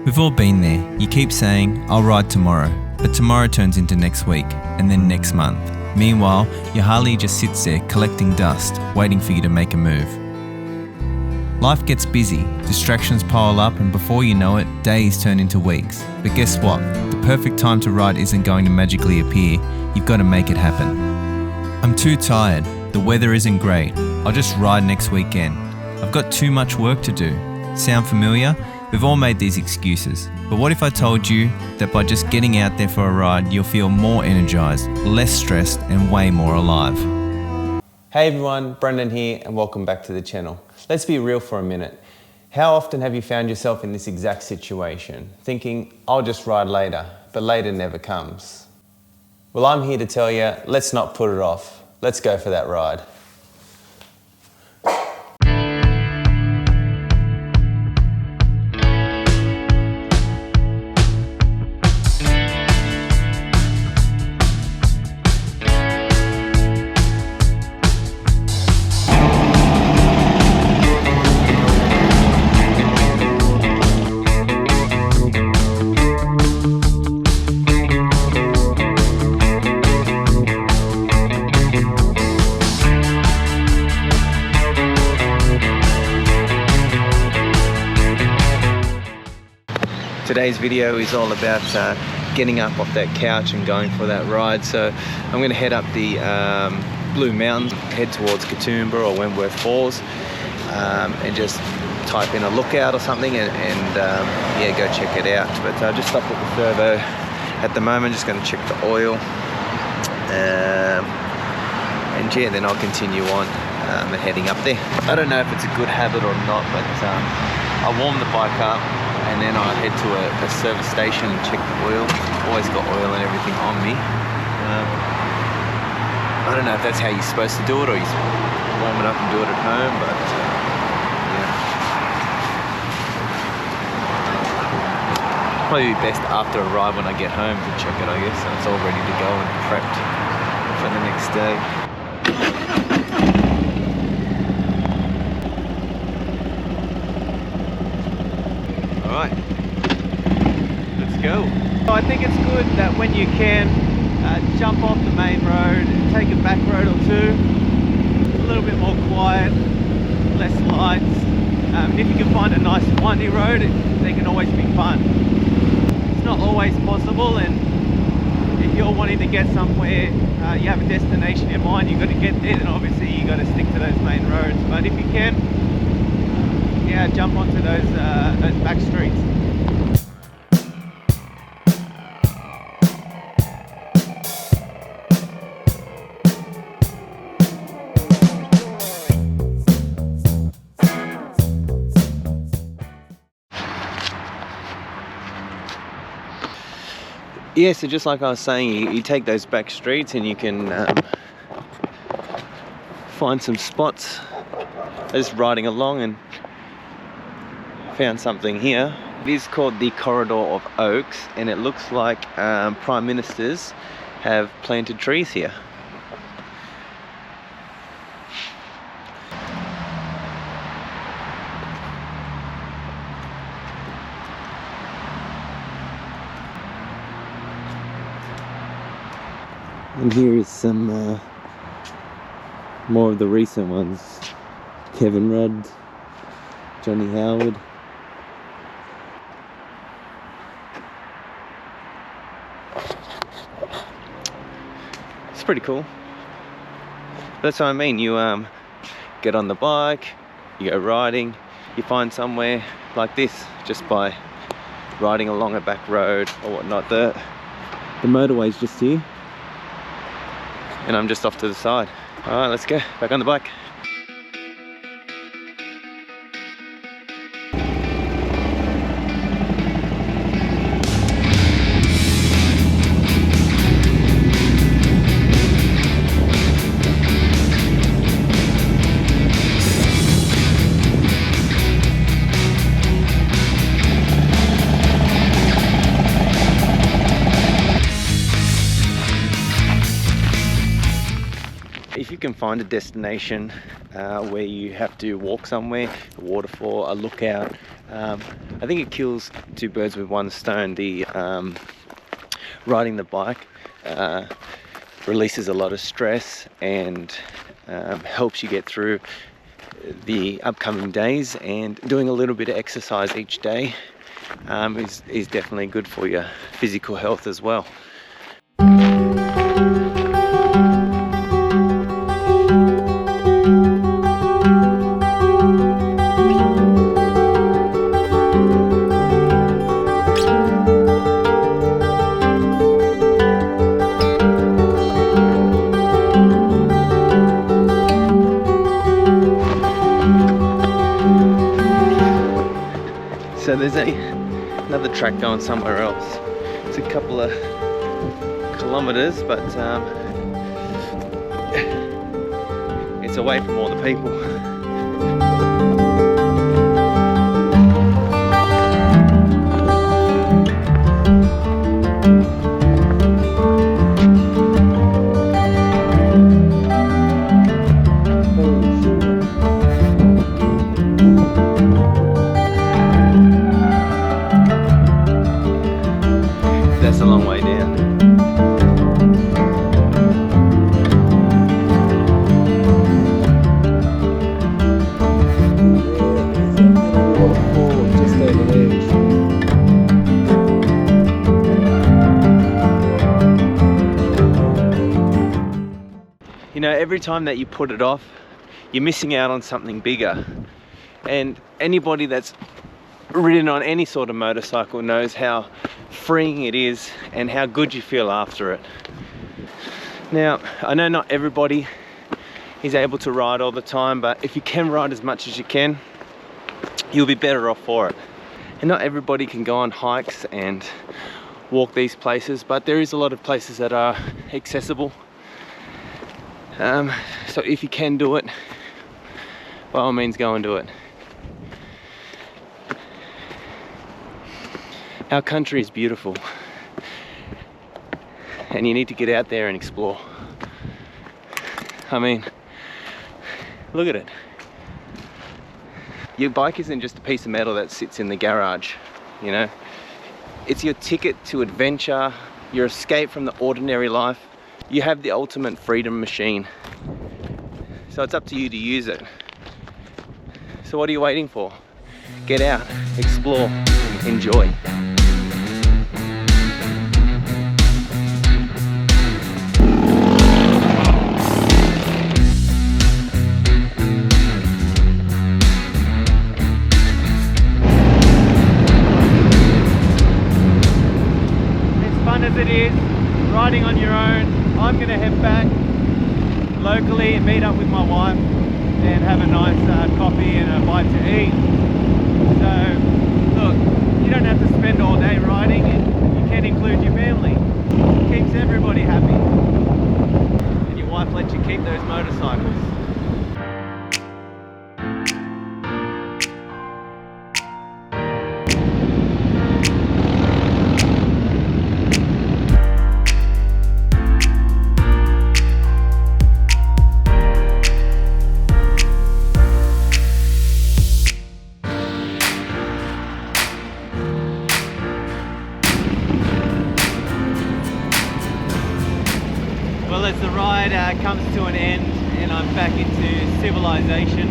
We've all been there. You keep saying, I'll ride tomorrow, but tomorrow turns into next week, and then next month. Meanwhile, your Harley just sits there collecting dust, waiting for you to make a move. Life gets busy, distractions pile up, and before you know it, days turn into weeks. But guess what? The perfect time to ride isn't going to magically appear. You've got to make it happen. I'm too tired. The weather isn't great. I'll just ride next weekend. I've got too much work to do. Sound familiar? We've all made these excuses. But what if I told you that by just getting out there for a ride, you'll feel more energized, less stressed, and way more alive? Hey everyone, Brendan here, and welcome back to the channel. Let's be real for a minute. How often have you found yourself in this exact situation, thinking, I'll just ride later, but later never comes? Well, I'm here to tell you, let's not put it off. Let's go for that ride. Today's video is all about getting up off that couch and going for that ride. So I'm going to head up the Blue Mountains, head towards Katoomba or Wentworth Falls, and just type in a lookout or something and yeah, go check it out. But I just stopped at the servo at the moment, just going to check the oil, and yeah, then I'll continue on and heading up there. I don't know if it's a good habit or not, but I warm the bike up and then I head to a service station and check the oil. Always got oil and everything on me. I don't know if that's how you're supposed to do it or you warm it up and do it at home, but yeah. Probably be best after a ride when I get home to check it, I guess, so it's all ready to go and prepped for the next day. Alright, let's go. I think it's good that when you can jump off the main road and take a back road or two. It's a little bit more quiet, less lights. And if you can find a nice windy road, they can always be fun. It's not always possible, and if you're wanting to get somewhere, you have a destination in mind, you've got to get there, then obviously you got to stick to those main roads. But if you can, yeah, jump onto those back streets. Yeah, so just like I was saying, you take those back streets and you can find some spots. Just riding along and found something here. It is called the Corridor of Oaks, and it looks like prime ministers have planted trees here. And here is some more of the recent ones. Kevin Rudd, Johnny Howard. It's pretty cool. That's what I mean. You get on the bike, you go riding, you find somewhere like this just by riding along a back road or whatnot. The motorway's just here, and I'm just off to the side. All right, let's go back on the bike. If you can find a destination where you have to walk somewhere, a waterfall, a lookout, I think it kills two birds with one stone. The riding the bike releases a lot of stress and helps you get through the upcoming days, and doing a little bit of exercise each day is definitely good for your physical health as well. So there's another track going somewhere else. It's a couple of kilometers, but it's away from all the people. That's a long way down. Just over there. You know, every time that you put it off, you're missing out on something bigger. And anybody that's ridden on any sort of motorcycle knows how freeing it is and how good you feel after it. Now, I know not everybody is able to ride all the time, but if you can ride as much as you can, you'll be better off for it. And not everybody can go on hikes and walk these places, but there is a lot of places that are accessible. So if you can do it, by all means go and do it. Our country is beautiful, and you need to get out there and explore. I mean, look at it. Your bike isn't just a piece of metal that sits in the garage, you know. It's your ticket to adventure, your escape from the ordinary life. You have the ultimate freedom machine. So it's up to you to use it. So what are you waiting for? Get out, explore, enjoy. As it is, riding on your own, I'm going to head back locally and meet up with my wife and have a nice coffee and a bite to eat. So look, you don't have to spend all day riding, and you can include your family. It keeps everybody happy, and your wife lets you keep those motorcycles. Well, as the ride comes to an end and I'm back into civilization,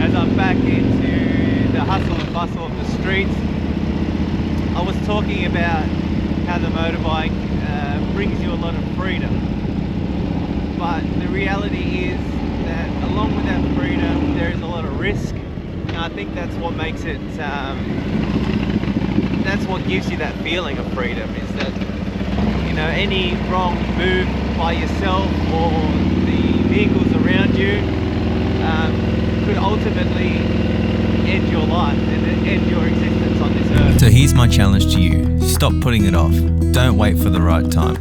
as I'm back into the hustle and bustle of the streets, I was talking about how the motorbike brings you a lot of freedom. But the reality is that along with that freedom, there is a lot of risk. And I think that's what makes it, that's what gives you that feeling of freedom, is that, you know, any wrong move by yourself or the vehicles around you could ultimately end your life and end your existence on this earth. So here's my challenge to you. Stop putting it off. Don't wait for the right time.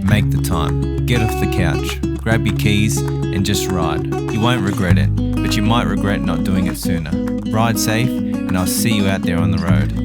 Make the time. Get off the couch. Grab your keys and just ride. You won't regret it, but you might regret not doing it sooner. Ride safe, and I'll see you out there on the road.